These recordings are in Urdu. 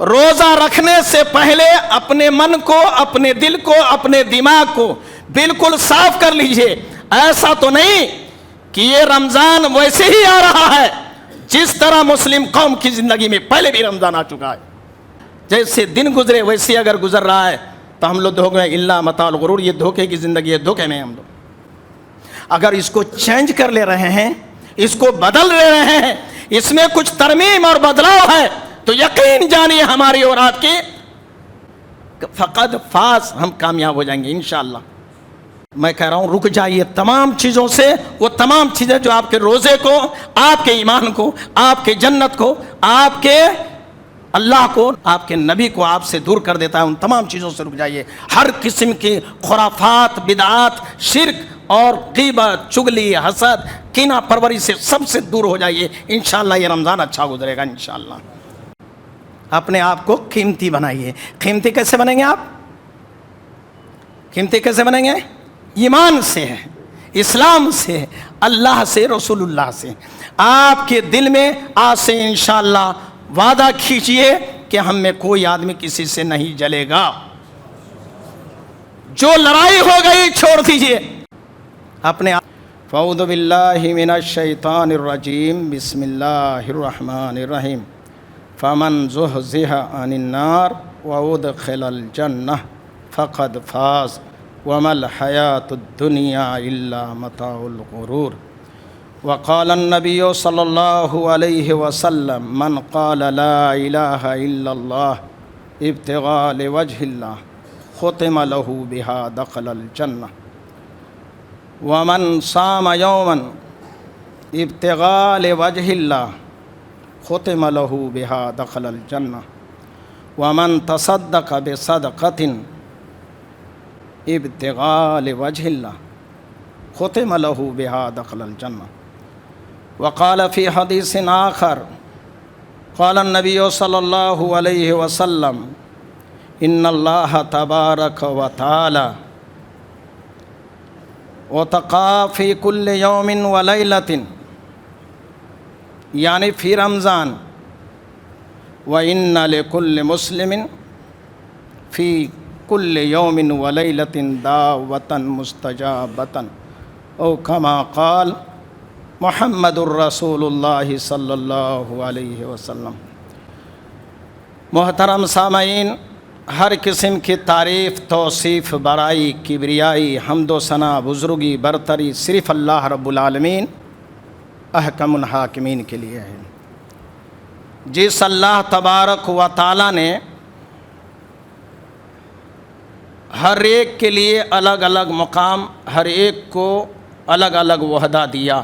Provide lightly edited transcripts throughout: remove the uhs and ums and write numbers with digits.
روزہ رکھنے سے پہلے اپنے من کو، اپنے دل کو، اپنے دماغ کو بالکل صاف کر لیجئے۔ ایسا تو نہیں کہ یہ رمضان ویسے ہی آ رہا ہے جس طرح مسلم قوم کی زندگی میں پہلے بھی رمضان آ چکا ہے، جیسے دن گزرے ویسے اگر گزر رہا ہے تو ہم لوگ دھوکے الا متاع الغرور، یہ دھوکے کی زندگی ہے، دھوکے میں ہم لوگ۔ اگر اس کو چینج کر لے رہے ہیں، اس کو بدل لے رہے ہیں، اس میں کچھ ترمیم اور بدلاؤ ہے، تو یقین جانیے ہماری اور آپ کی فقط فاز، ہم کامیاب ہو جائیں گے انشاءاللہ۔ میں کہہ رہا ہوں رک جائیے تمام چیزوں سے، وہ تمام چیزیں جو آپ کے روزے کو، آپ کے ایمان کو، آپ کے جنت کو، آپ کے اللہ کو، آپ کے نبی کو آپ سے دور کر دیتا ہے، ان تمام چیزوں سے رک جائیے۔ ہر قسم کی خرافات، بدعات، شرک اور غیبت، چغلی، حسد، کینہ پروری سے سب سے دور ہو جائیے، انشاءاللہ یہ رمضان اچھا گزرے گا انشاءاللہ۔ اپنے آپ کو قیمتی بنائیے۔ قیمتی کیسے بنیں گے آپ؟ قیمتی کیسے بنیں گے؟ ایمان سے، اسلام سے، اللہ سے، رسول اللہ سے۔ آپ کے دل میں آج سے انشاءاللہ وعدہ کیجئے کہ ہم میں کوئی آدمی کسی سے نہیں جلے گا، جو لڑائی ہو گئی چھوڑ دیجئے اپنے آپ۔ فاعوذ باللہ من الشیطان الرجیم، بسم اللہ الرحمن الرحیم۔ فمن زحزح عن النار وادخل الجنہ فقد فاز وما الحیاۃ الدنیا الا متاع الغرور۔ وقال النبی صلی اللہ علیہ وسلم من قال لا الہ الا اللہ ابتغاء لوجہ اللہ ختم له بها دخل الجنہ ومن صام یوما ابتغاء لوجہ اللہ ختم له بها دخل الجنہ ومن تصدق بصدقۃ ابتغاء لوجہ اللہ ختم له بها دخل الجنہ۔ وقال فی حدیث آخر قال النبی صلی اللہ علیہ وسلم ان اللہ تبارک و تعالی وتقى فی کل یوم و لیلۃ، یعنی فی رمضان، وَإِنَّ لِكُلِّ مُسْلِمٍ فِي كُلِّ يَوْمٍ وَلَيْلَةٍ دَعْوَةً مُسْتَجَابَةً او كما قال محمد الرسول اللہ صلی اللہ علیہ وسلم۔ محترم سامعین، ہر قسم کی تعریف، توصیف، بڑائی، کبریائی، حمد و ثنا، بزرگی، برتری صرف اللہ رب العالمین احکم الحاکمین کے لیے ہے۔ جس اللہ تبارک و تعالی نے ہر ایک کے لیے الگ الگ مقام، ہر ایک کو الگ الگ وحدہ دیا،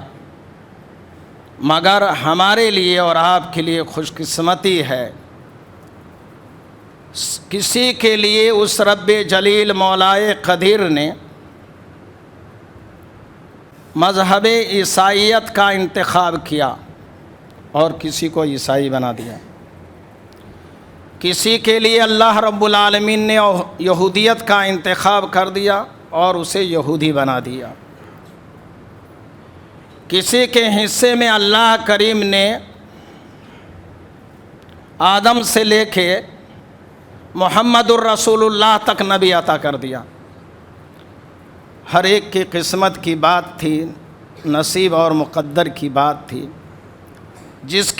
مگر ہمارے لیے اور آپ کے لیے خوش قسمتی ہے، کسی کے لیے اس رب جلیل مولائے قدیر نے مذہب عیسائیت کا انتخاب کیا اور کسی کو عیسائی بنا دیا۔ کسی کے لیے اللہ رب العالمین نے یہودیت کا انتخاب کر دیا اور اسے یہودی بنا دیا۔ کسی کے حصے میں اللہ کریم نے آدم سے لے کے محمد الرسول اللہ تک نبی عطا کر دیا۔ ہر ایک کی قسمت کی بات تھی، نصیب اور مقدر کی بات تھی، جس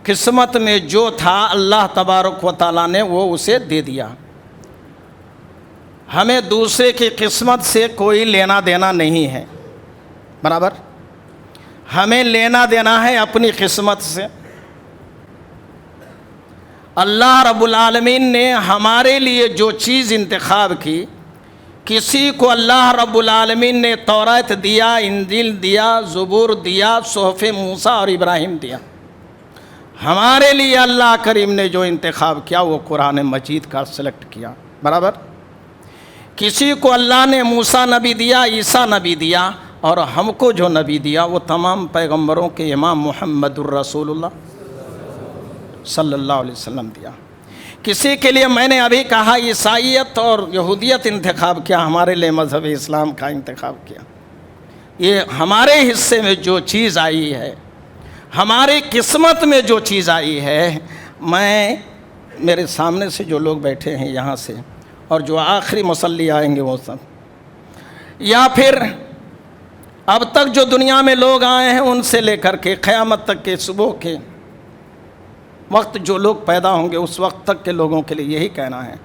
قسمت میں جو تھا اللہ تبارک و تعالیٰ نے وہ اسے دے دیا۔ ہمیں دوسرے کی قسمت سے کوئی لینا دینا نہیں ہے، برابر؟ ہمیں لینا دینا ہے اپنی قسمت سے۔ اللہ رب العالمین نے ہمارے لیے جو چیز انتخاب کی، کسی کو اللہ رب العالمین نے تورات دیا، انجیل دیا، زبور دیا، صحف موسیٰ اور ابراہیم دیا۔ ہمارے لیے اللہ کریم نے جو انتخاب کیا وہ قرآن مجید کا سلیکٹ کیا، برابر؟ کسی کو اللہ نے موسیٰ نبی دیا، عیسیٰ نبی دیا، اور ہم کو جو نبی دیا وہ تمام پیغمبروں کے امام محمد الرسول اللہ صلی اللہ علیہ وسلم دیا۔ کسی کے لیے میں نے ابھی کہا عیسائیت اور یہودیت انتخاب کیا، ہمارے لیے مذہب اسلام کا انتخاب کیا۔ یہ ہمارے حصے میں جو چیز آئی ہے، ہماری قسمت میں جو چیز آئی ہے، میں میرے سامنے سے جو لوگ بیٹھے ہیں یہاں سے، اور جو آخری مصلی آئیں گے وہ سب، یا پھر اب تک جو دنیا میں لوگ آئے ہیں ان سے لے کر کے قیامت تک کے صبح کے وقت جو لوگ پیدا ہوں گے اس وقت تک کے لوگوں کے لیے یہی کہنا ہے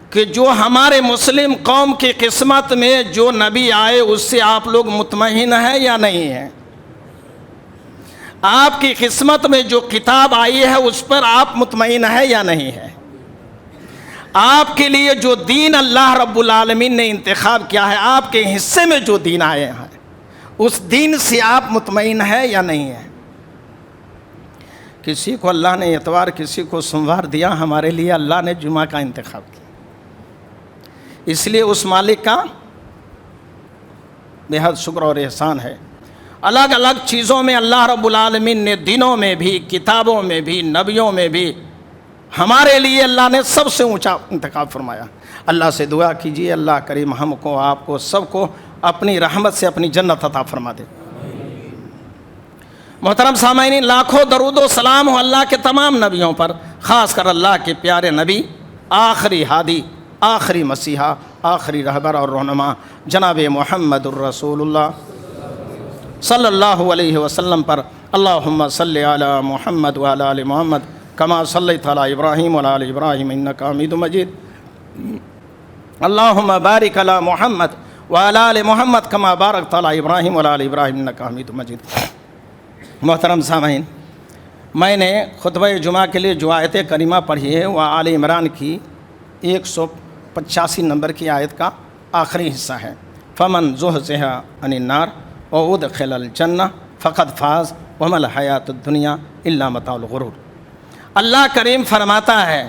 کہ جو ہمارے مسلم قوم کی قسمت میں جو نبی آئے اس سے آپ لوگ مطمئن ہیں یا نہیں ہیں؟ آپ کی قسمت میں جو کتاب آئی ہے اس پر آپ مطمئن ہیں یا نہیں ہے؟ آپ کے لیے جو دین اللہ رب العالمین نے انتخاب کیا ہے، آپ کے حصے میں جو دین آئے ہیں اس دین سے آپ مطمئن ہیں یا نہیں ہیں؟ کسی کو اللہ نے اتوار، کسی کو سوموار دیا، ہمارے لیے اللہ نے جمعہ کا انتخاب کیا، اس لیے اس مالک کا بہت شکر اور احسان ہے۔ الگ الگ چیزوں میں اللہ رب العالمین نے دنوں میں بھی، کتابوں میں بھی، نبیوں میں بھی ہمارے لیے اللہ نے سب سے اونچا انتخاب فرمایا۔ اللہ سے دعا کیجیے اللہ کریم ہم کو، آپ کو، سب کو اپنی رحمت سے اپنی جنت عطا فرما دے۔ محترم سامعین، لاکھوں درود و سلام ہو اللہ کے تمام نبیوں پر، خاص کر اللہ کے پیارے نبی، آخری ہادی، آخری مسیحا، آخری رہبر اور رہنما جناب محمد الرسول اللہ صلی اللہ علیہ وسلم پر۔ اللہم صلی علی محمد وعلی آل محمد کما صلیت علی ابراہیم وعلی آل ابراہیم انک حمید مجید۔ اللہم بارک علی محمد وعلی آل محمد کما بارکت علی ابراہیم وعلی آل ابراہیم انک حمید مجید۔ محترم سامعین، میں نے خطبہ جمعہ کے لیے جو آیت کریمہ پڑھی ہے وہ آل عمران کی 185 نمبر کی آیت کا آخری حصہ ہے۔ فمن زحزح عن النار وادخل الجنہ فقد فاز وما الحیات الدنیا الا متاع الغرور۔ اللہ کریم فرماتا ہے،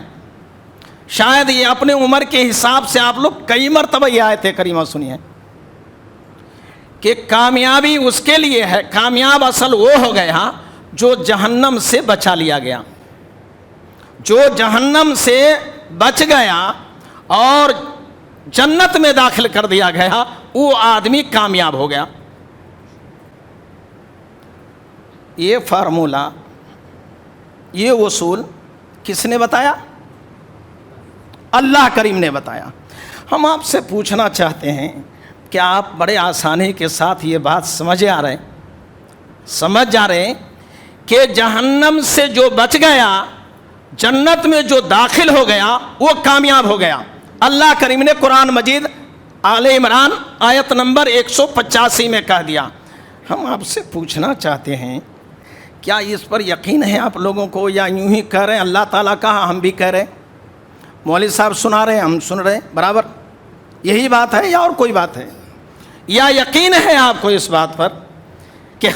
شاید یہ اپنے عمر کے حساب سے آپ لوگ کئی مرتبہ یہ آیت کریمہ سنی ہے کہ کامیابی اس کے لیے ہے، کامیاب اصل وہ ہو گیا جو جہنم سے بچا لیا گیا، جو جہنم سے بچ گیا اور جنت میں داخل کر دیا گیا، وہ آدمی کامیاب ہو گیا۔ یہ فارمولہ، یہ اصول کس نے بتایا؟ اللہ کریم نے بتایا۔ ہم آپ سے پوچھنا چاہتے ہیں کہ آپ بڑے آسانی کے ساتھ یہ بات سمجھ جا رہے ہیں کہ جہنم سے جو بچ گیا، جنت میں جو داخل ہو گیا وہ کامیاب ہو گیا۔ اللہ کریم نے قرآن مجید آل عمران آیت نمبر 185 میں کہہ دیا۔ ہم آپ سے پوچھنا چاہتے ہیں کیا اس پر یقین ہے آپ لوگوں کو، یا یوں ہی کہہ رہے ہیں اللہ تعالیٰ کہا ہم بھی کہہ رہے ہیں، مولوی صاحب سنا رہے ہیں ہم سن رہے ہیں، برابر یہی بات ہے یا اور کوئی بات ہے؟ یا یقین ہے آپ کو اس بات پر کہ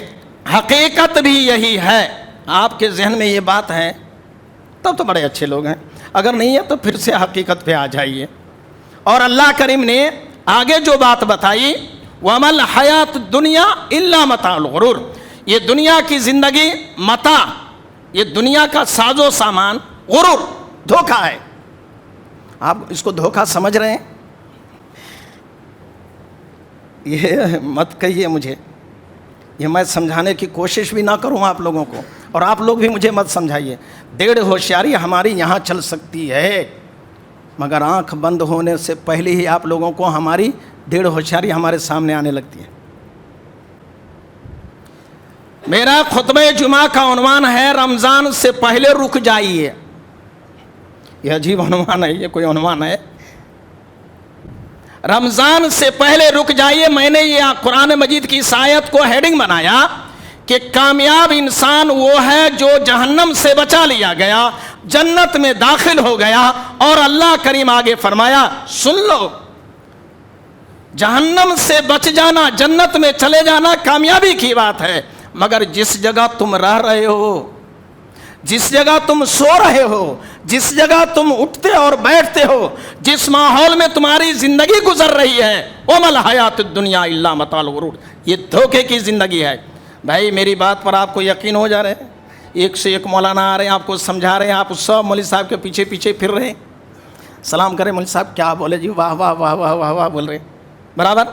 حقیقت بھی یہی ہے؟ آپ کے ذہن میں یہ بات ہے تب تو بڑے اچھے لوگ ہیں، اگر نہیں ہے تو پھر سے حقیقت پہ آ جائیے۔ اور اللہ کریم نے آگے جو بات بتائی، وَمَا الْحَيَاةُ الدُّنْيَا إِلَّا مَتَاعُ الْغُرُورِ، یہ دنیا کی زندگی متاع، یہ دنیا کا ساز و سامان غرور، دھوکہ ہے۔ آپ اس کو دھوکہ سمجھ رہے ہیں؟ یہ مت کہیے مجھے، یہ میں سمجھانے کی کوشش بھی نہ کروں آپ لوگوں کو، اور آپ لوگ بھی مجھے مت سمجھائیے۔ ڈیڑھ ہوشیاری ہماری یہاں چل سکتی ہے، مگر آنکھ بند ہونے سے پہلے ہی آپ لوگوں کو ہماری ڈیڑھ ہوشیاری ہمارے سامنے آنے لگتی ہے۔ میرا خطبہ جمعہ کا عنوان ہے رمضان سے پہلے رک جائیے۔ یہ عجیب عنوان ہے، یہ کوئی عنوان ہے؟ رمضان سے پہلے رک جائیے۔ میں نے یہ قرآن مجید کی اس آیت کو ہیڈنگ بنایا کہ کامیاب انسان وہ ہے جو جہنم سے بچا لیا گیا، جنت میں داخل ہو گیا، اور اللہ کریم آگے فرمایا، سن لو، جہنم سے بچ جانا، جنت میں چلے جانا کامیابی کی بات ہے، مگر جس جگہ تم رہ رہے ہو، جس جگہ تم سو رہے ہو، جس جگہ تم اٹھتے اور بیٹھتے ہو، جس ماحول میں تمہاری زندگی گزر رہی ہے، وَمَا الْحَيَاةُ الدُّنْيَا إِلَّا مَتَاعُ الْغُرُورِ، یہ دھوکے کی زندگی ہے۔ بھائی میری بات پر آپ کو یقین ہو جا رہے ہیں؟ ایک سے ایک مولانا آ رہے ہیں، آپ کو سمجھا رہے ہیں، آپ سب مولوی صاحب کے پیچھے پیچھے پھر رہے ہیں، سلام کریں مولوی صاحب کیا بولے جی، واہ واہ واہ واہ واہ واہ بول رہے ہیں، برابر۔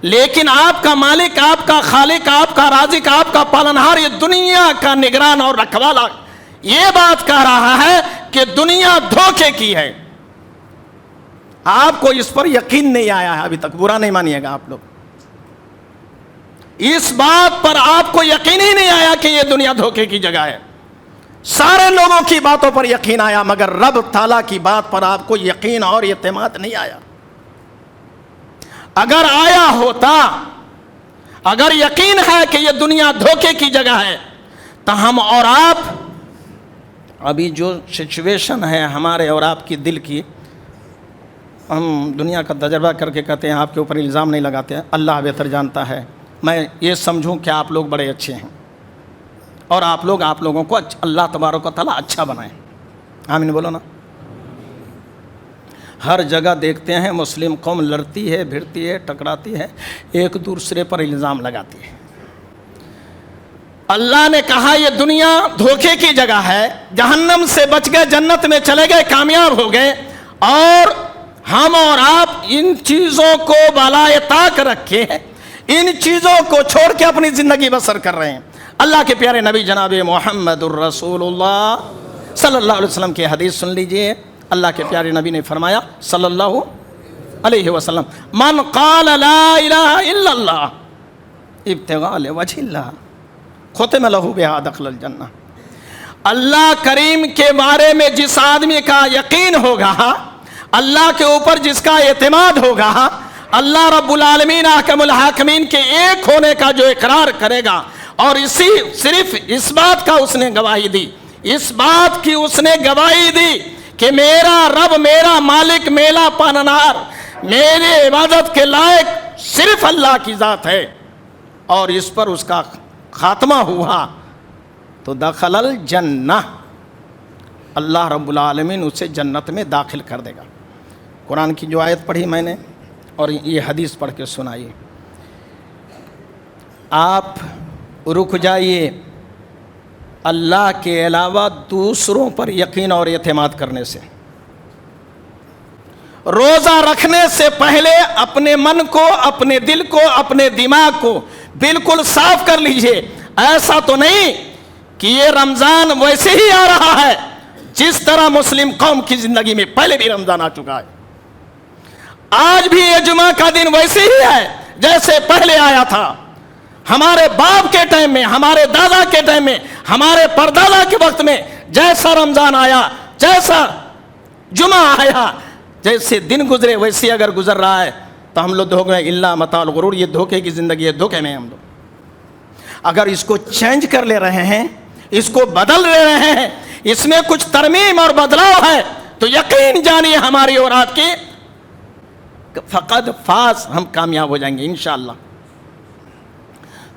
لیکن آپ کا مالک، آپ کا خالق، آپ کا رازق، آپ کا پالنہار، یہ دنیا کا نگران اور رکھوالا، یہ بات کہہ رہا ہے کہ دنیا دھوکے کی ہے. آپ کو اس پر یقین نہیں آیا ہے ابھی تک, برا نہیں مانیے گا آپ لوگ, اس بات پر آپ کو یقین ہی نہیں آیا کہ یہ دنیا دھوکے کی جگہ ہے. سارے لوگوں کی باتوں پر یقین آیا مگر رب تعالیٰ کی بات پر آپ کو یقین اور اعتماد نہیں آیا. اگر آیا ہوتا, اگر یقین ہے کہ یہ دنیا دھوکے کی جگہ ہے, تو ہم اور آپ ابھی جو سچویشن ہے ہمارے اور آپ کی دل کی, ہم دنیا کا تجربہ کر کے کہتے ہیں آپ کے اوپر الزام نہیں لگاتے ہیں, اللہ بہتر جانتا ہے. میں یہ سمجھوں کہ آپ لوگ بڑے اچھے ہیں اور آپ لوگوں کو اللہ تبارک و تعالیٰ اچھا بنائیں. آمین بولو نا. ہر جگہ دیکھتے ہیں مسلم قوم لڑتی ہے, بھیڑتی ہے, ٹکراتی ہے, ایک دوسرے پر الزام لگاتی ہے. اللہ نے کہا یہ دنیا دھوکے کی جگہ ہے, جہنم سے بچ گئے, جنت میں چلے گئے, کامیاب ہو گئے, اور ہم اور آپ ان چیزوں کو بالائے طاق رکھے ہیں, ان چیزوں کو چھوڑ کے اپنی زندگی بسر کر رہے ہیں. اللہ کے پیارے نبی جناب محمد الرسول اللہ صلی اللہ علیہ وسلم کی حدیث سن لیجئے. اللہ کے پیارے نبی نے فرمایا صلی اللہ علیہ وسلم, من قال لا الہ الا اللہ ابتغاء وجہ اللہ ختم لہ بہا دخل الجنہ. اللہ کریم کے بارے میں جس آدمی کا یقین ہوگا, اللہ کے اوپر جس کا اعتماد ہوگا, اللہ رب العالمین احکم الحاکمین کے ایک ہونے کا جو اقرار کرے گا, اور صرف اس بات کا اس نے گواہی دی, اس بات کی اس نے گواہی دی کہ میرا رب, میرا مالک, میرا پالنہار, میرے عبادت کے لائق صرف اللہ کی ذات ہے, اور اس پر اس کا خاتمہ ہوا تو دخل الجنہ, اللہ رب العالمین اسے جنت میں داخل کر دے گا. قرآن کی جو آیت پڑھی میں نے اور یہ حدیث پڑھ کے سنائیے. آپ رک جائیے اللہ کے علاوہ دوسروں پر یقین اور اعتماد کرنے سے. روزہ رکھنے سے پہلے اپنے من کو, اپنے دل کو, اپنے دماغ کو بالکل صاف کر لیجئے. ایسا تو نہیں کہ یہ رمضان ویسے ہی آ رہا ہے جس طرح مسلم قوم کی زندگی میں پہلے بھی رمضان آ چکا ہے. آج بھی یہ جمعہ کا دن ویسے ہی ہے جیسے پہلے آیا تھا. ہمارے باپ کے ٹائم میں, ہمارے دادا کے ٹائم میں, ہمارے پردادا کے وقت میں جیسا رمضان آیا, جیسا جمعہ آیا, جیسے دن گزرے ویسے اگر گزر رہا ہے تو ہم لوگ دھوکے میں الا متاع الغرور, یہ دھوکے کی زندگی ہے, دھوکے میں ہم لوگ. اگر اس کو چینج کر لے رہے ہیں, اس کو بدل لے رہے ہیں, اس میں کچھ ترمیم اور بدلاؤ ہے, تو یقین جانیے ہماری اور آپ کی فقط فاز, ہم کامیاب ہو جائیں گے انشاءاللہ.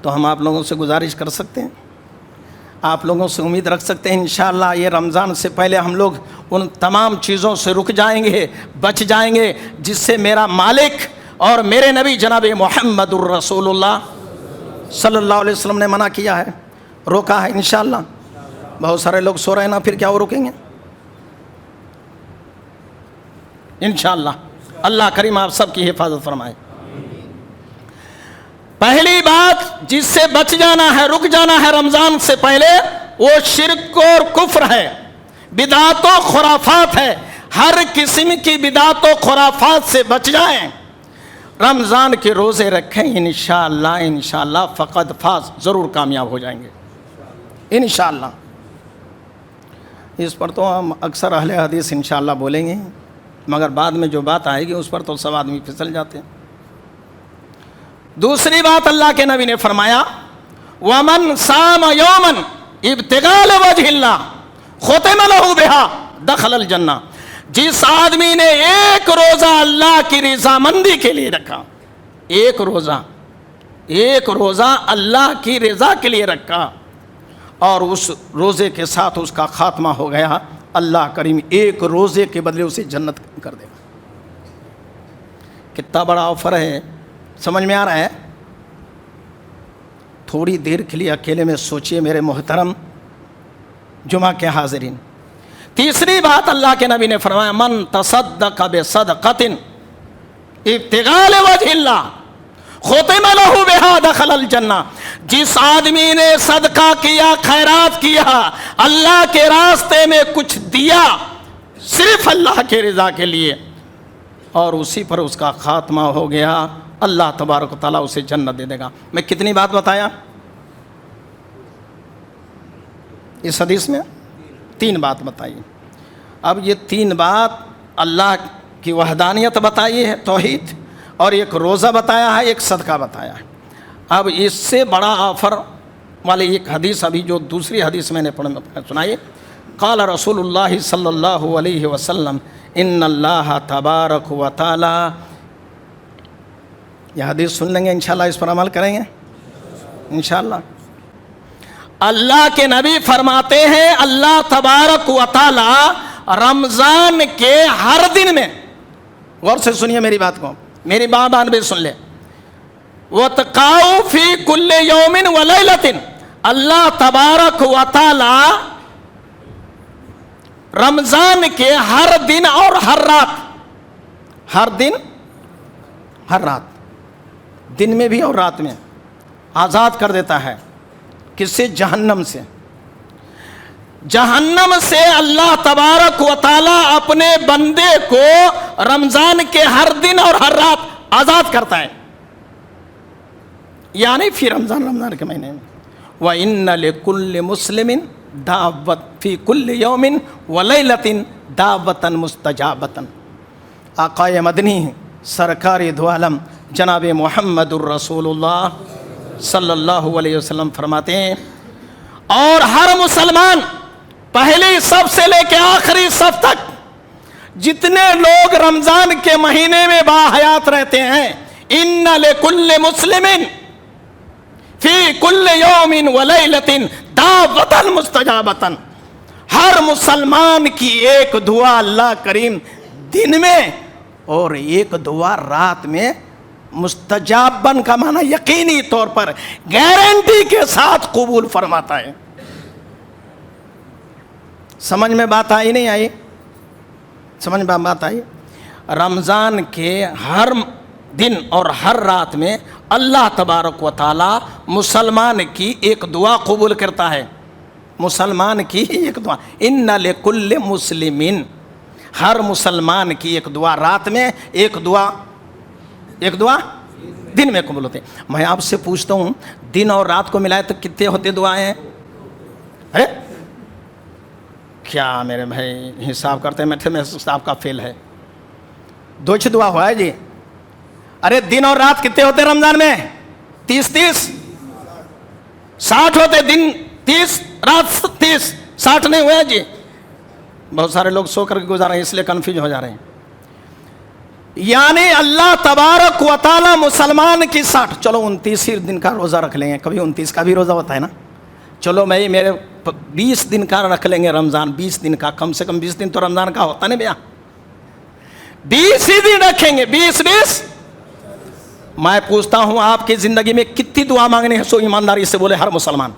تو ہم آپ لوگوں سے گزارش کر سکتے ہیں, آپ لوگوں سے امید رکھ سکتے ہیں انشاءاللہ یہ رمضان سے پہلے ہم لوگ ان تمام چیزوں سے رک جائیں گے, بچ جائیں گے جس سے میرا مالک اور میرے نبی جناب محمد الرسول اللہ صلی اللہ علیہ وسلم نے منع کیا ہے, روکا ہے انشاءاللہ. بہت سارے لوگ سو رہے ہیں نا, پھر کیا وہ روکیں گے انشاءاللہ. اللہ کریم آپ سب کی حفاظت فرمائے. پہلی بات جس سے بچ جانا ہے, رک جانا ہے رمضان سے پہلے, وہ شرک اور کفر ہے, بدعات و خرافات ہے. ہر قسم کی بدعات و خرافات سے بچ جائیں, رمضان کے روزے رکھیں, انشاءاللہ انشاءاللہ فقط فاز, ضرور کامیاب ہو جائیں گے انشاءاللہ. اس پر تو ہم اکثر اہل حدیث انشاءاللہ بولیں گے, مگر بعد میں جو بات آئے گی اس پر تو سب آدمی پھسل جاتے ہیں. دوسری بات اللہ کے نبی نے فرمایا وَمَنْ صَامَ يَوْمًا ابْتِغَاءَ لِوَجْهِ اللَّهِ خُتِمَ لَهُ بِهَا دَخَلَ الْجَنَّةِ. جس آدمی نے ایک روزہ اللہ کی رضامندی کے لیے رکھا, ایک روزہ اللہ کی رضا کے لیے رکھا, اور اس روزے کے ساتھ اس کا خاتمہ ہو گیا, اللہ کریم ایک روزے کے بدلے اسے جنت کر دے گا. کتنا بڑا آفر ہے, سمجھ میں آ رہا ہے؟ تھوڑی دیر کے لیے اکیلے میں سوچئے میرے محترم جمعہ کے حاضرین. تیسری بات اللہ کے نبی نے فرمایا من تصدق بصدقۃ ابتغاء لوجہ اللہ ختم لہ بہا دخل الجنہ. جس آدمی نے صدقہ کیا، خیرات کیا، اللہ کے راستے میں کچھ دیا صرف اللہ کے رضا کے لیے، اور اسی پر اس کا خاتمہ ہو گیا، اللہ تبارک و تعالیٰ اسے جنت دے دے گا۔ میں کتنی بات بتایا اس حدیث میں؟ 3 بات بتائی۔ اب یہ 3 بات اللہ کی وحدانیت بتائی ہے، توحید، اور ایک روزہ بتایا ہے، ایک صدقہ بتایا ہے۔ اب اس سے بڑا آفر والی ایک حدیث ابھی جو دوسری حدیث میں نے سنائی، قال رسول اللہ صلی اللہ علیہ وسلم ان اللہ تبارک و تعالی، یہ حدیث سن لیں گے انشاءاللہ، اس پر عمل کریں گے انشاءاللہ۔ اللہ کے نبی فرماتے ہیں اللہ تبارک و تعالی رمضان کے ہر دن میں، غور سے سنیے میری بات کو، میری بات بھی سن لے، وَتَقَاؤُ فِي كُلِّ يَوْمٍ وَلَيْلَةٍ، اللہ تبارک و تعالی رمضان کے ہر دن اور ہر رات، ہر دن ہر رات، دن میں بھی اور رات میں آزاد کر دیتا ہے۔ کس سے؟ جہنم سے۔ جہنم سے اللہ تبارک و تعالی اپنے بندے کو رمضان کے ہر دن اور ہر رات آزاد کرتا ہے، یعنی فی رمضان کے مہینے میں۔ وَإِنَّ لِكُلِّ مُسْلِمٍ دعوت فی کل یوم ولیلۃ دعوت مستجابۃ۔ آقائے مدنی سرکار دو عالم جناب محمد الرسول اللہ صلی اللہ علیہ وسلم فرماتے ہیں، اور ہر مسلمان پہلی صف سے لے کے آخری صف تک جتنے لوگ رمضان کے مہینے میں باحیات رہتے ہیں، ان لکل مسلم فی کل یوم ولیلۃ دعوۃ مستجابۃ، ہر مسلمان کی ایک دعا اللہ کریم دن میں اور ایک دعا رات میں مستجابن کا معنی یقینی طور پر گارنٹی کے ساتھ قبول فرماتا ہے۔ سمجھ میں بات آئی نہیں آئی؟ سمجھ میں بات آئی؟ رمضان کے ہر دن اور ہر رات میں اللہ تبارک و تعالی مسلمان کی ایک دعا قبول کرتا ہے، مسلمان کی ایک دعا، ان لکل مسلمین، ہر مسلمان کی ایک دعا رات میں، ایک دعا دن میں قبول ہوتے ہیں۔ میں آپ سے پوچھتا ہوں دن اور رات کو ملائے تو کتنے ہوتے دعائیں؟ ارے کیا میرے بھائی حساب کرتے ہیں؟ میں حساب کا فیل ہے، 2 دعا ہوا ہے جی۔ ارے دن اور رات کتنے ہوتے رمضان میں؟ 30 60 ہوتے، دن 30 رات 30، 60 نہیں ہوا جی۔ بہت سارے لوگ سو کر کے گزارے ہیں اس لیے کنفیوز ہو جا رہے ہیں۔ یعنی اللہ تبارک و تعالی مسلمان کی 60، چلو 29 دن کا روزہ رکھ لیں گے، کبھی 29 کا بھی روزہ ہوتا ہے نا، چلو میں میرے 20 دن کا رکھ لیں گے رمضان، 20 دن کا، کم سے کم 20 دن تو رمضان کا ہوتا نہیں بھیا، 20 ہی دن رکھیں گے، 20۔ میں پوچھتا ہوں آپ کی زندگی میں کتنی دعا مانگنی ہے؟ سو ایمانداری سے بولے ہر مسلمان،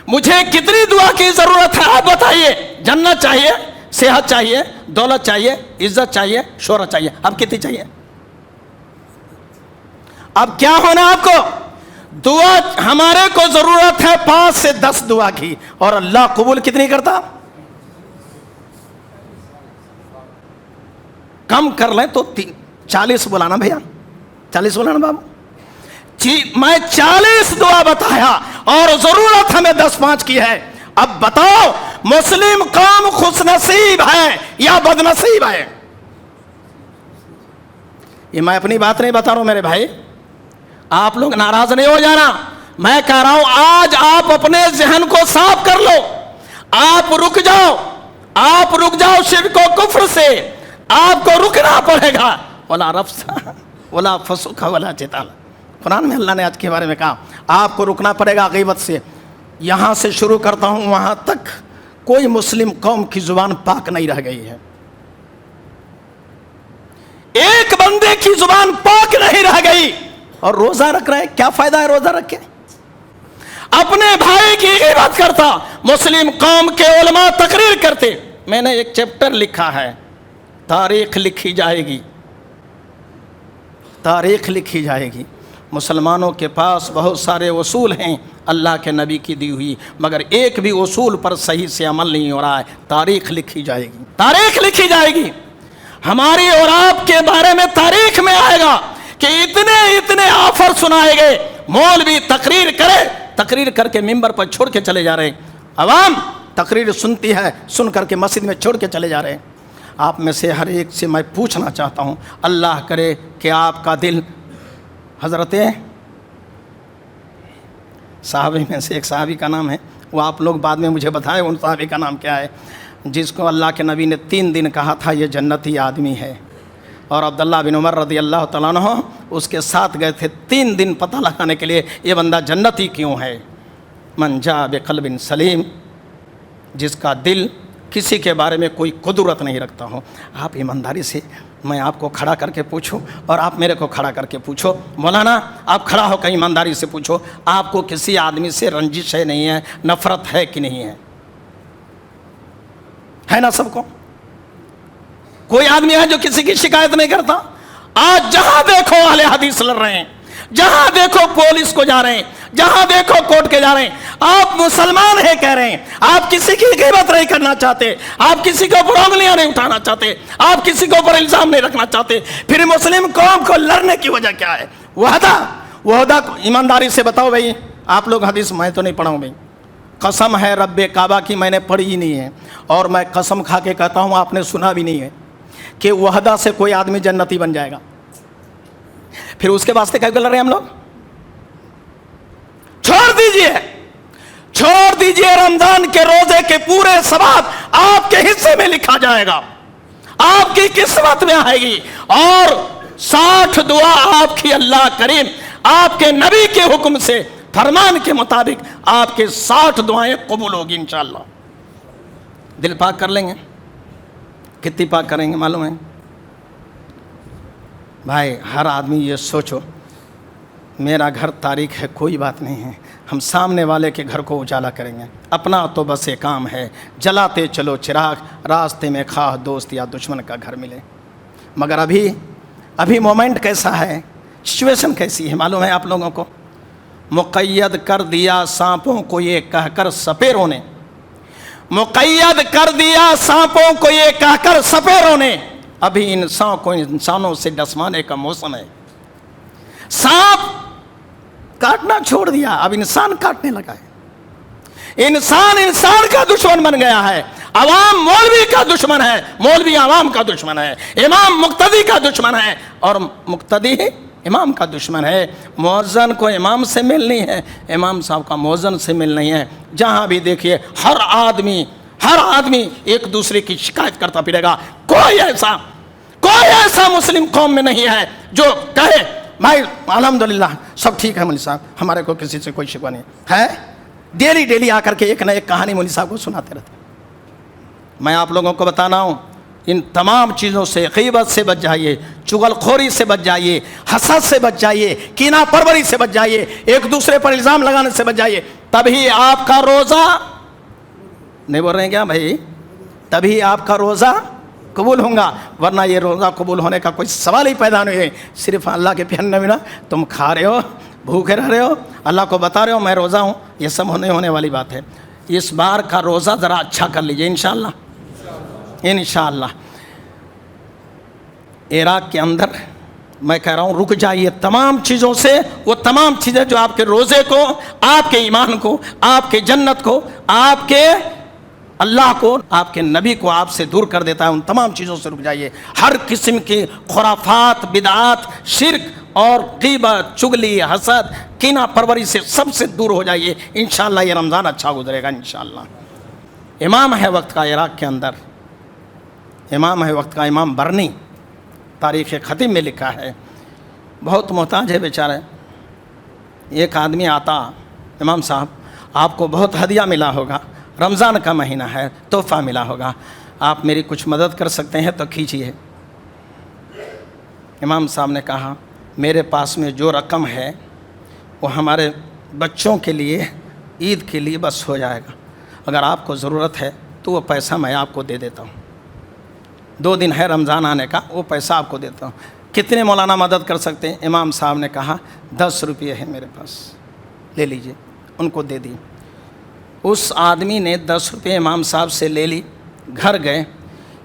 مجھے کتنی دعا کی ضرورت ہے آپ بتائیے؟ جنت چاہیے، صحت چاہیے، دولت چاہیے، عزت چاہیے، شہرت چاہیے، اب کتنی چاہیے؟ اب کیا ہونا آپ کو؟ دعا ہمارے کو ضرورت ہے 5 سے 10 دعا کی، اور اللہ قبول کتنی کرتا؟ کم کر لیں تو 40 بلانا بھیا، 40 بلانا بابو جی۔ میں 40 دعا بتایا اور ضرورت ہمیں 10-5 کی ہے۔ اب بتاؤ مسلم قوم خوش نصیب ہے یا بد نصیب ہے؟ یہ میں اپنی بات نہیں بتا رہا ہوں میرے بھائی، آپ لوگ ناراض نہیں ہو جانا، میں کہہ رہا ہوں آج آپ اپنے ذہن کو صاف کر لو، آپ رک جاؤ شرک و کفر سے، آپ کو رکنا پڑے گا۔ ولا رفث ولا فسوق ولا جدال، قرآن میں اللہ نے آج کے بارے میں کہا آپ کو رکنا پڑے گا غیبت سے۔ یہاں سے شروع کرتا ہوں وہاں تک کوئی مسلم قوم کی زبان پاک نہیں رہ گئی ہے، ایک بندے کی زبان پاک نہیں رہ گئی، اور روزہ رکھ رہے، کیا فائدہ ہے روزہ رکھ کے؟ اپنے بھائی کی غیبت کرتا، مسلم قوم کے علماء تقریر کرتے۔ میں نے ایک چیپٹر لکھا ہے، تاریخ لکھی جائے گی، تاریخ لکھی جائے گی، مسلمانوں کے پاس بہت سارے اصول ہیں اللہ کے نبی کی دی ہوئی، مگر ایک بھی اصول پر صحیح سے عمل نہیں ہو رہا ہے۔ تاریخ لکھی جائے گی، تاریخ لکھی جائے گی، ہماری اور آپ کے بارے میں تاریخ میں آئے گا کہ اتنے آفر سنائے گئے۔ مولوی تقریر کرے، تقریر کر کے ممبر پر چھوڑ کے چلے جا رہے ہیں، عوام تقریر سنتی ہے، سن کر کے مسجد میں چھوڑ کے چلے جا رہے ہیں۔ آپ میں سے ہر ایک سے میں پوچھنا چاہتا ہوں، اللہ کرے کہ آپ کا دل، حضرت صحابی میں سے ایک صحابی کا نام ہے، وہ آپ لوگ بعد میں مجھے بتائیں ان صحابی کا نام کیا ہے، جس کو اللہ کے نبی نے 3 دن کہا تھا یہ جنتی آدمی ہے، اور عبداللہ بن عمر رضی اللہ تعالیٰ عنہ اس کے ساتھ گئے تھے 3 دن پتہ لگانے کے لیے یہ بندہ جنتی کیوں ہے۔ من جاء بقلب سلیم، جس کا دل کسی کے بارے میں کوئی قدرت نہیں رکھتا ہو۔ آپ ایمانداری سے میں آپ کو کھڑا کر کے پوچھوں اور آپ میرے کو کھڑا کر کے پوچھو، مولانا آپ کھڑا ہو کر ایمانداری سے پوچھو، آپ کو کسی آدمی سے رنجش ہے نہیں ہے، نفرت ہے کہ نہیں ہے نا؟ سب کو کوئی آدمی ہے جو کسی کی شکایت نہیں کرتا؟ آج جہاں دیکھو اہل حدیث لڑ رہے ہیں، جہاں دیکھو پولیس کو جا رہے ہیں، جہاں دیکھو کورٹ کے جا رہے ہیں۔ آپ مسلمان ہیں کہہ رہے ہیں، آپ کسی کی غیبت نہیں کرنا چاہتے، آپ کسی کے اوپر انگلیاں نہیں اٹھانا چاہتے، آپ کسی کے اوپر الزام نہیں رکھنا چاہتے، پھر مسلم قوم کو لڑنے کی وجہ کیا ہے؟ وحدہ ایمانداری سے بتاؤ بھائی، آپ لوگ حدیث میں تو نہیں پڑھا ہوں بھائی، قسم ہے رب کعبہ کی میں نے پڑھی ہی نہیں ہے، اور میں قسم کھا کے کہتا ہوں آپ نے سنا بھی نہیں ہے کہ وحدہ سے کوئی آدمی جنتی بن جائے گا۔ پھر اس کے واسطے کیا کر رہے ہیں ہم لوگ؟ چھوڑ دیجئے رمضان کے روزے کے پورے ثواب آپ کے حصے میں لکھا جائے گا، آپ کی قسمت میں آئے گی، اور 60 دعا آپ کی اللہ کریم آپ کے نبی کے حکم سے فرمان کے مطابق آپ کے 60 دعائیں قبول ہوگی انشاءاللہ۔ دل پاک کر لیں گے؟ کتنی پاک کریں گے معلوم ہے بھائی؟ ہر آدمی یہ سوچو، میرا گھر تاریک ہے کوئی بات نہیں ہے، ہم سامنے والے کے گھر کو اجالا کریں گے، اپنا تو بس ایک کام ہے، جلاتے چلو چراغ، راستے میں خواہ دوست یا دشمن کا گھر ملے۔ مگر ابھی مومنٹ کیسا ہے، سچویشن کیسی ہے معلوم ہے آپ لوگوں کو؟ مقید کر دیا سانپوں کو یہ کہہ کر سپیروں نے، مقید کر دیا سانپوں کو یہ کہہ کر سپیروں نے، ابھی انسان کو انسانوں سے ڈسوانے کا موسم ہے۔ سانپ کاٹنا چھوڑ دیا، اب انسان کاٹنے لگا ہے، انسان کا دشمن بن گیا ہے، عوام مولوی کا دشمن ہے، مولوی عوام کا دشمن ہے، امام مقتدی کا دشمن ہے، اور مقتدی امام کا دشمن ہے۔ مؤذن کو امام سے ملنی ہے، امام صاحب کا مؤذن سے ملنی ہے۔ جہاں بھی دیکھیے ہر آدمی ایک دوسرے کی شکایت کرتا پھرے گا۔ کوئی ایسا مسلم قوم میں نہیں ہے جو کہے بھائی الحمدللہ سب ٹھیک ہے، مولوی صاحب ہمارے کو کسی سے کوئی شکوہ نہیں ہے۔ ڈیلی آ کر کے ایک نہ ایک کہانی مولوی صاحب کو سناتے رہتے۔ میں آپ لوگوں کو بتانا ہوں، ان تمام چیزوں سے، غیبت سے بچ جائیے، چغل خوری سے بچ جائیے، حسد سے بچ جائیے، کینہ پروری سے بچ جائیے، ایک دوسرے پر الزام لگانے سے بچ جائیے، تبھی آپ کا روزہ، نہیں بول رہے ہیں کیا بھائی؟ تبھی آپ کا روزہ قبول ہوں گا، ورنہ یہ روزہ قبول ہونے کا کوئی سوال ہی پیدا نہیں ہے۔ صرف اللہ کے پیارے نبی نا، تم کھا رہے ہو، بھوکے رہ رہے ہو، اللہ کو بتا رہے ہو میں روزہ ہوں، یہ سب ہونے والی بات ہے۔ اس بار کا روزہ ذرا اچھا کر لیجئے انشاءاللہ۔ عراق کے اندر میں کہہ رہا ہوں رک جائیے تمام چیزوں سے، وہ تمام چیزیں جو آپ کے روزے کو، آپ کے ایمان کو، آپ کے جنت کو، آپ کے اللہ کو، آپ کے نبی کو آپ سے دور کر دیتا ہے، ان تمام چیزوں سے رک جائیے۔ ہر قسم کی خرافات، بدعات، شرک اور غیبت، چغلی، حسد، کینہ پروری سے سب سے دور ہو جائیے، انشاءاللہ یہ رمضان اچھا گزرے گا انشاءاللہ۔ امام ہے وقت کا عراق کے اندر، امام ہے وقت کا امام برنی، تاریخ خطیب میں لکھا ہے، بہت محتاج ہے بیچارے۔ ایک آدمی آتا، امام صاحب آپ کو بہت ہدیہ ملا ہوگا، رمضان کا مہینہ ہے، تحفہ ملا ہوگا، آپ میری کچھ مدد کر سکتے ہیں تو کیجیے۔ امام صاحب نے کہا میرے پاس میں جو رقم ہے وہ ہمارے بچوں کے لیے عید کے لیے بس ہو جائے گا، اگر آپ کو ضرورت ہے تو وہ پیسہ میں آپ کو دے دیتا ہوں، 2 دن ہے رمضان آنے کا، وہ پیسہ آپ کو دیتا ہوں، کتنے مولانا مدد کر سکتے ہیں؟ امام صاحب نے کہا 10 روپے ہے میرے پاس، لے لیجئے۔ ان کو دے دی۔ اس آدمی نے 10 روپے امام صاحب سے لے لی، گھر گئے۔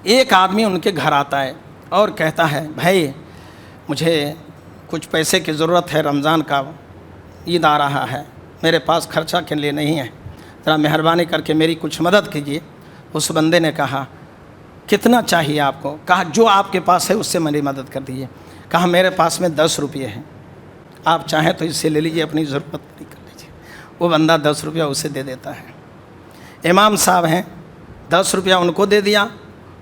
ایک آدمی ان کے گھر آتا ہے اور کہتا ہے بھائی مجھے کچھ پیسے کی ضرورت ہے، رمضان کا عید آ رہا ہے، میرے پاس خرچہ کے لیے نہیں ہے، ذرا مہربانی کر کے میری کچھ مدد کیجیے۔ اس بندے نے کہا کتنا چاہیے آپ کو؟ کہا جو آپ کے پاس ہے اس سے میری مدد کر دیجیے۔ کہا میرے پاس میں 10 روپے ہیں، آپ چاہیں تو اس سے لے لیجیے، اپنی ضرورت پوری کر لیجیے۔ وہ بندہ 10 روپیہ اسے دے دیتا ہے۔ امام صاحب ہیں، 10 روپیہ ان کو دے دیا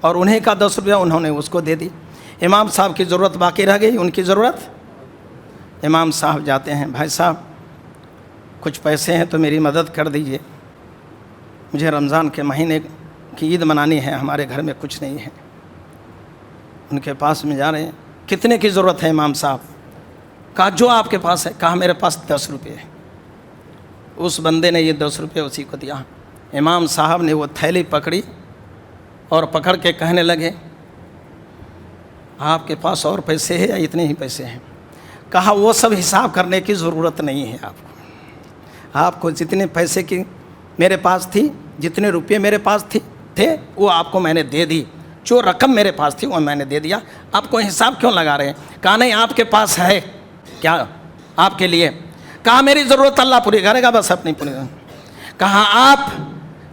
اور انہیں کا 10 روپیہ انہوں نے اس کو دے دی۔ امام صاحب کی ضرورت باقی رہ گئی، ان کی ضرورت۔ امام صاحب جاتے ہیں، بھائی صاحب کچھ پیسے ہیں تو میری مدد کر دیجیے، مجھے رمضان کے مہینے کی عید منانی ہے، ہمارے گھر میں کچھ نہیں ہے۔ ان کے پاس میں جا رہے ہیں، کتنے کی ضرورت ہے امام صاحب؟ کہا جو آپ کے پاس ہے۔ کہا میرے پاس 10 روپے ہے۔ اس بندے نے یہ 10 روپے اسی کو دیا۔ امام صاحب نے وہ تھیلی پکڑی اور پکڑ کے کہنے لگے آپ کے پاس اور پیسے ہیں یا اتنے ہی پیسے ہیں؟ کہا وہ سب حساب کرنے کی ضرورت نہیں ہے آپ کو جتنے پیسے کی میرے پاس تھی، جتنے روپے میرے پاس تھے وہ آپ کو میں نے دے دی، جو رقم میرے پاس تھی وہ میں نے دے دیا، آپ کو حساب کیوں لگا رہے ہیں؟ کہا نہیں آپ کے پاس ہے کیا آپ کے لیے؟ کہا میری ضرورت اللہ پوری کرے گا، بس اپنی پوری۔ کہا آپ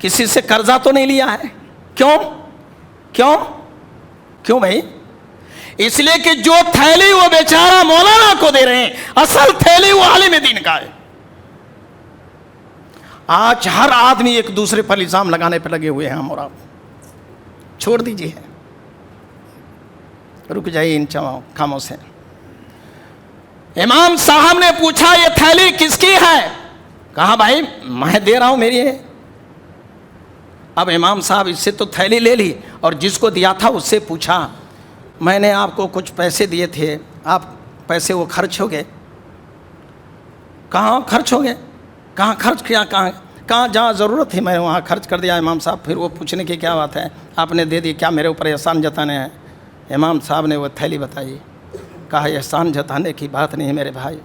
کسی سے قرضہ تو نہیں لیا ہے؟ کیوں بھائی؟ اس لیے کہ جو تھیلی وہ بیچارہ مولانا کو دے رہے ہیں، اصل تھیلی وہ عالم دین کا ہے۔ آج ہر آدمی ایک دوسرے پر الزام لگانے پہ لگے ہوئے ہیں، ہم اور آپ۔ چھوڑ دیجیے، رک جائیے ان کاموں سے۔ امام صاحب نے پوچھا یہ تھیلی کس کی ہے؟ کہا بھائی میں دے رہا ہوں، میری ہے۔ اب امام صاحب اس سے تو تھیلی لے لی اور جس کو دیا تھا اس سے پوچھا میں نے آپ کو کچھ پیسے دیے تھے، آپ پیسے وہ خرچ ہو گئے؟ کہاں خرچ ہو گئے؟ کہاں خرچ کیا؟ کہاں جہاں ضرورت تھی میں وہاں خرچ کر دیا امام صاحب۔ پھر وہ پوچھنے کی کیا بات ہے، آپ نے دے دی، کیا میرے اوپر احسان جتانے ہیں؟ امام صاحب نے وہ تھیلی بتائی۔ کہا احسان جتانے کی بات نہیں میرے بھائی،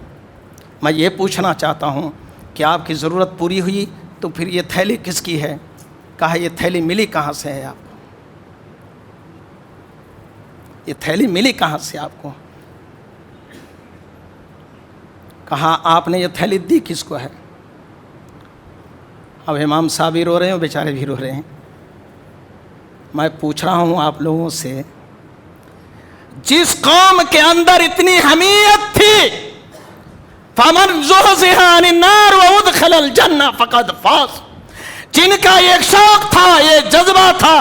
میں یہ پوچھنا چاہتا ہوں کہ آپ کی ضرورت پوری ہوئی تو پھر یہ تھیلی کس کی ہے؟ کہا یہ تھیلی ملی کہاں سے ہے آپ کو؟ یہ تھیلی ملی کہاں سے آپ کو؟ کہا آپ نے یہ تھیلی دی کس کو ہے؟ اب امام صاحب بھی رو رہے ہیں، بیچارے بھی رو رہے ہیں۔ میں پوچھ رہا ہوں آپ لوگوں سے، جس قوم کے اندر اتنی حمیت تھی، فَمَنْ زُحْزِحَ عَنِ النَّارِ وَأُدْخِلَ الْجَنَّةَ فَقَدْ فَازَ، جن کا ایک شوق تھا، یہ جذبہ تھا،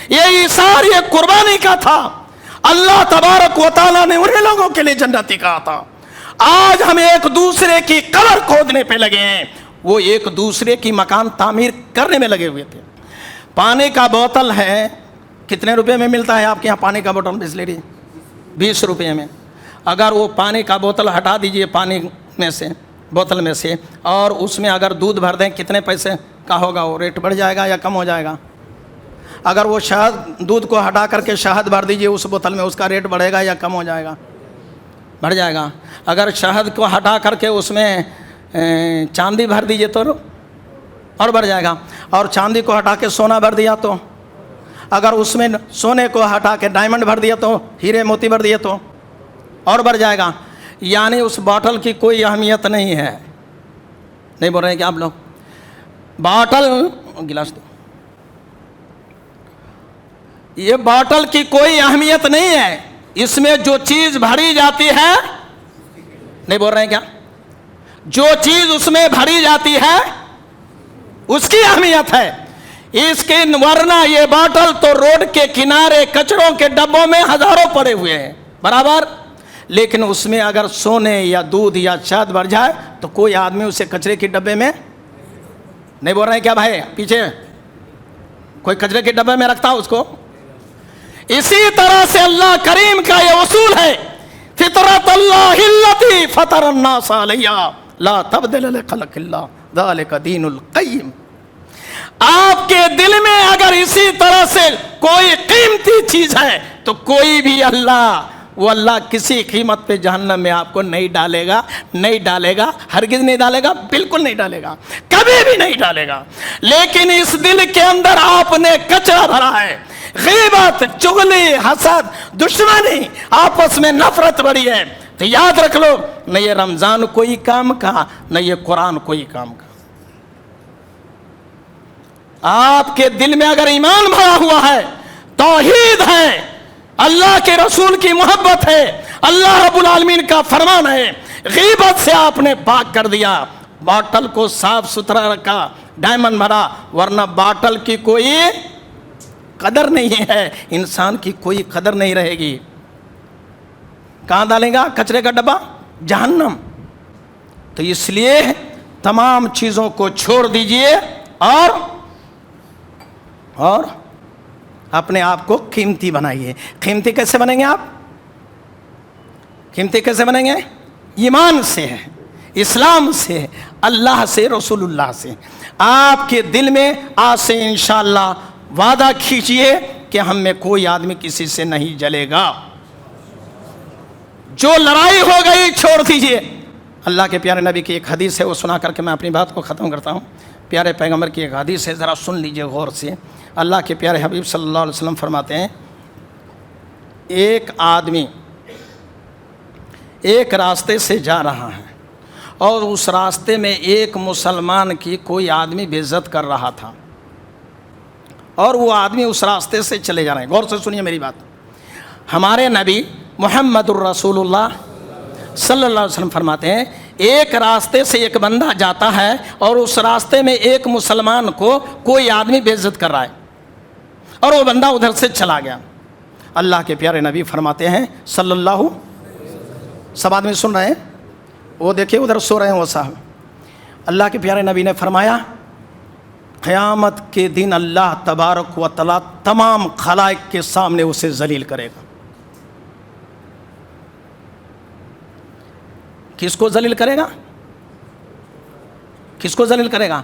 یہ ایثار، یہ قربانی کا تھا، اللہ تبارک و تعالیٰ نے انہیں لوگوں کے لیے جنتی کہا تھا۔ آج ہم ایک دوسرے کی قبر کھودنے پہ لگے ہیں، وہ ایک دوسرے کی مکان تعمیر کرنے میں لگے ہوئے تھے۔ پانی کا بوتل ہے، کتنے روپے میں ملتا ہے آپ کے یہاں پانی کا بوتل بسلری؟ 20 روپے میں۔ اگر وہ پانی کا بوتل ہٹا دیجئے پانی میں سے، بوتل میں سے، اور اس میں اگر دودھ بھر دیں کتنے پیسے کا ہوگا؟ وہ ریٹ بڑھ جائے گا یا کم ہو جائے گا؟ اگر وہ شہد، دودھ کو ہٹا کر کے شہد بھر دیجئے اس بوتل میں، اس کا ریٹ بڑھے گا یا کم ہو جائے گا؟ بڑھ جائے گا۔ اگر شہد کو ہٹا کر کے اس میں چاندی بھر دیجئے تو اور بڑھ جائے گا، اور چاندی کو ہٹا کے سونا بھر دیا تو، اگر اس میں سونے کو ہٹا کے ڈائمنڈ بھر دیا تو، ہیرے موتی بھر دیے تو اور بڑھ جائے گا۔ یعنی اس باٹل کی کوئی اہمیت نہیں ہے۔ نہیں بول رہے ہیں کہ آپ لوگ؟ باٹل، گلاس دو، یہ باٹل کی کوئی اہمیت نہیں ہے، اس میں جو چیز بھری جاتی ہے، نہیں بول رہے ہیں کیا؟ جو چیز اس میں بھری جاتی ہے اس کی اہمیت ہے۔ اس کے ورنہ یہ باٹل تو روڈ کے کنارے کچروں کے ڈبوں میں ہزاروں پڑے ہوئے ہیں برابر، لیکن اس میں اگر سونے یا دودھ یا شہد بھر جائے تو کوئی آدمی اسے کچرے کے ڈبے میں، نہیں بول رہے ہیں کیا بھائی؟ پیچھے کوئی کچرے کے ڈبے میں رکھتا اس کو؟ اسی طرح سے اللہ کریم کا یہ اصول ہے، فطرت اللہ التی فطر الناس علیہا لا تبدل لخلق اللہ ذالک دین القیم۔ آپ کے دل میں اگر اسی طرح سے کوئی قیمتی چیز ہے تو کوئی بھی اللہ وہ اللہ کسی قیمت پہ جہنم میں آپ کو نہیں ڈالے گا، نہیں ڈالے گا، ہرگز نہیں ڈالے گا، بالکل نہیں ڈالے گا، کبھی بھی نہیں ڈالے گا۔ لیکن اس دل کے اندر آپ نے کچرا بھرا ہے، غیبت، چغلی، حسد، دشمنی، آپس میں نفرت بڑی ہے، تو یاد رکھ لو نہ یہ رمضان کوئی کام کا، نہ یہ قرآن کوئی کام کا۔ آپ کے دل میں اگر ایمان بھرا ہوا ہے، توحید ہے، اللہ کے رسول کی محبت ہے، اللہ رب العالمین کا فرمان ہے، غیبت سے آپ نے پاک کر دیا، باٹل کو صاف ستھرا رکھا، ڈائمنڈ بھرا، ورنہ باٹل کی کوئی قدر نہیں ہے، انسان کی کوئی قدر نہیں رہے گی۔ کہاں ڈالیں گا کچرے کا ڈبہ؟ جہنم۔ تو اس لیے تمام چیزوں کو چھوڑ دیجئے اور اپنے آپ کو قیمتی بنائیے۔ قیمتی کیسے بنیں گے آپ؟ قیمتی کیسے بنیں گے؟ ایمان سے، اسلام سے، اللہ سے، رسول اللہ سے۔ آپ کے دل میں آج سے انشاءاللہ وعدہ کیجئے کہ ہم میں کوئی آدمی کسی سے نہیں جلے گا۔ جو لڑائی ہو گئی چھوڑ دیجئے۔ اللہ کے پیارے نبی کی ایک حدیث ہے، وہ سنا کر کے میں اپنی بات کو ختم کرتا ہوں۔ پیارے پیغمبر کی ایک حدیث ہے، ذرا سن لیجئے غور سے۔ اللہ کے پیارے حبیب صلی اللہ علیہ وسلم فرماتے ہیں، ایک آدمی ایک راستے سے جا رہا ہے اور اس راستے میں ایک مسلمان کی کوئی آدمی بے عزت کر رہا تھا، اور وہ آدمی اس راستے سے چلے جا رہے ہیں۔ غور سے سنیے میری بات۔ ہمارے نبی محمد الرسول اللہ صلی اللہ علیہ وسلم فرماتے ہیں، ایک راستے سے ایک بندہ جاتا ہے اور اس راستے میں ایک مسلمان کو کوئی آدمی بے عزت کر رہا ہے، اور وہ بندہ ادھر سے چلا گیا۔ اللہ کے پیارے نبی فرماتے ہیں صلی اللہ، سب آدمی سن رہے ہیں، وہ دیکھیں ادھر سو رہے ہیں وہ صاحب۔ اللہ کے پیارے نبی نے فرمایا، قیامت کے دن اللہ تبارک و تعالیٰ تمام خلائق کے سامنے اسے ذلیل کرے گا۔ کس کو ذلیل کرے گا؟ کس کو ذلیل کرے گا؟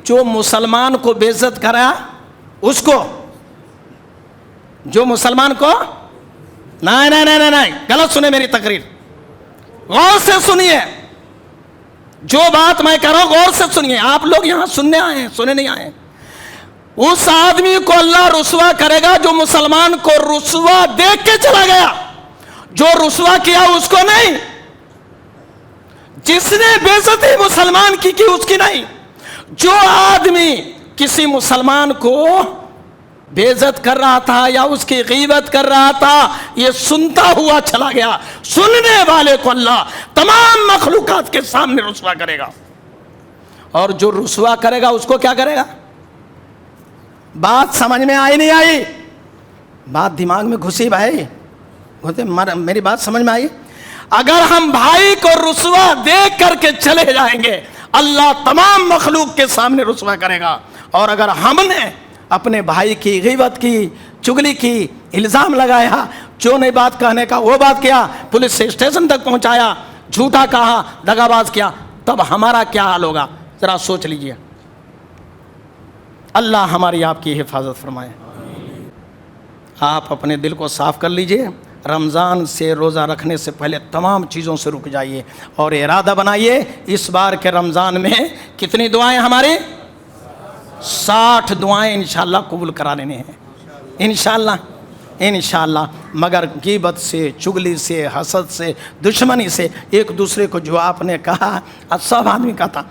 جو مسلمان کو بے عزت کرا اس کو، جو مسلمان کو، نہیں نہیں نہیں نہیں، غلط سنیں میری تقریر، غور سے سنیے، جو بات میں کر رہا ہوں غور سے سنیے۔ آپ لوگ یہاں سننے آئے ہیں، سننے نہیں آئے۔ اس آدمی کو اللہ رسوا کرے گا جو مسلمان کو رسوا دیکھ کے چلا گیا، جو رسوا کیا اس کو نہیں، جس نے بے عزتی مسلمان کی اس کی نہیں۔ جو آدمی کسی مسلمان کو بے عزت کر رہا تھا یا اس کی غیبت کر رہا تھا، یہ سنتا ہوا چلا گیا، سننے والے کو اللہ تمام مخلوقات کے سامنے رسوا کرے گا، اور جو رسوا کرے گا اس کو کیا کرے گا؟ بات سمجھ میں آئی نہیں آئی؟ بات دماغ میں گھسی بھائی، میری بات سمجھ میں آئی؟ اگر ہم بھائی کو رسوا دیکھ کر کے چلے جائیں گے، اللہ تمام مخلوق کے سامنے رسوا کرے گا، اور اگر ہم نے اپنے بھائی کی غیبت کی، چغلی کی، الزام لگایا، جو نہیں بات کہنے کا وہ بات کیا، پولیس سے اسٹیشن تک پہنچایا، جھوٹا کہا، دغا باز کیا، تب ہمارا کیا حال ہوگا؟ ذرا سوچ لیجئے۔ اللہ ہماری آپ کی حفاظت فرمائے۔ آپ اپنے دل کو صاف کر لیجئے، رمضان سے روزہ رکھنے سے پہلے تمام چیزوں سے رک جائیے اور ارادہ بنائیے اس بار کے رمضان میں کتنی دعائیں ہماری؟ 60 دعائیں انشاءاللہ قبول کرا لینے ہیں، انشاءاللہ۔ مگر غیبت سے، چغلی سے، حسد سے، دشمنی سے، ایک دوسرے کو جو آپ نے کہا، سب آدمی کہتا،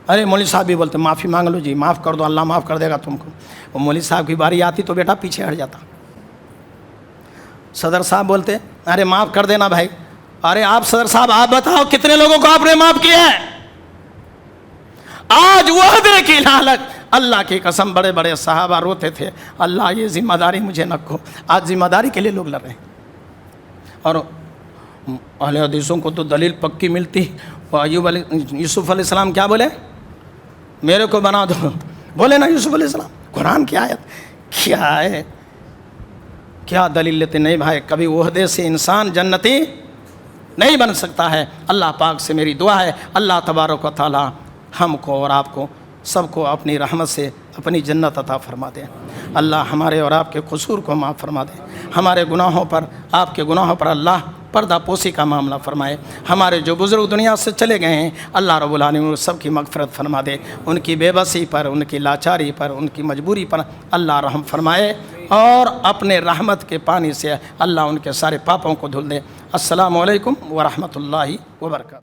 ارے مولوی صاحب بھی بولتے معافی مانگ لو جی، معاف کر دو، اللہ معاف کر دے گا تم کو۔ وہ مولوی صاحب کی باری آتی تو بیٹا پیچھے ہٹ جاتا۔ صدر صاحب بولتے ارے معاف کر دینا بھائی، ارے آپ صدر صاحب آپ بتاؤ کتنے لوگوں کو آپ نے معاف کیا ہے؟ آج وعدے کی لالچ، اللہ کی قسم بڑے بڑے صحابہ روتے تھے، اللہ یہ ذمہ داری مجھے نہ کھو۔ آج ذمہ داری کے لیے لوگ لڑ رہے ہیں، اور اہل حدیثوں کو تو دلیل پکی ملتی۔ یوسف علیہ السلام کیا بولے؟ میرے کو بنا دو، بولے نا یوسف علیہ السلام، قرآن کی آیت کیا ہے، کیا دلیل لیتے؟ نہیں بھائی، کبھی عہدے سے انسان جنتی نہیں بن سکتا ہے۔ اللہ پاک سے میری دعا ہے، اللہ تبارک و تعالی ہم کو اور آپ کو سب کو اپنی رحمت سے اپنی جنت عطا فرما دے۔ اللہ ہمارے اور آپ کے قصور کو معاف فرما دے، ہمارے گناہوں پر، آپ کے گناہوں پر اللہ پردہ پوشی کا معاملہ فرمائے. ہمارے جو بزرگ دنیا سے چلے گئے ہیں اللہ رب العالمین سب کی مغفرت فرما دے. ان کی بے بسی پر، ان کی لاچاری پر، ان کی مجبوری پر اللہ رحم فرمائے اور اپنے رحمت کے پانی سے اللہ ان کے سارے پاپوں کو دھل دے. السلام علیکم ورحمۃ اللہ وبرکاتہ.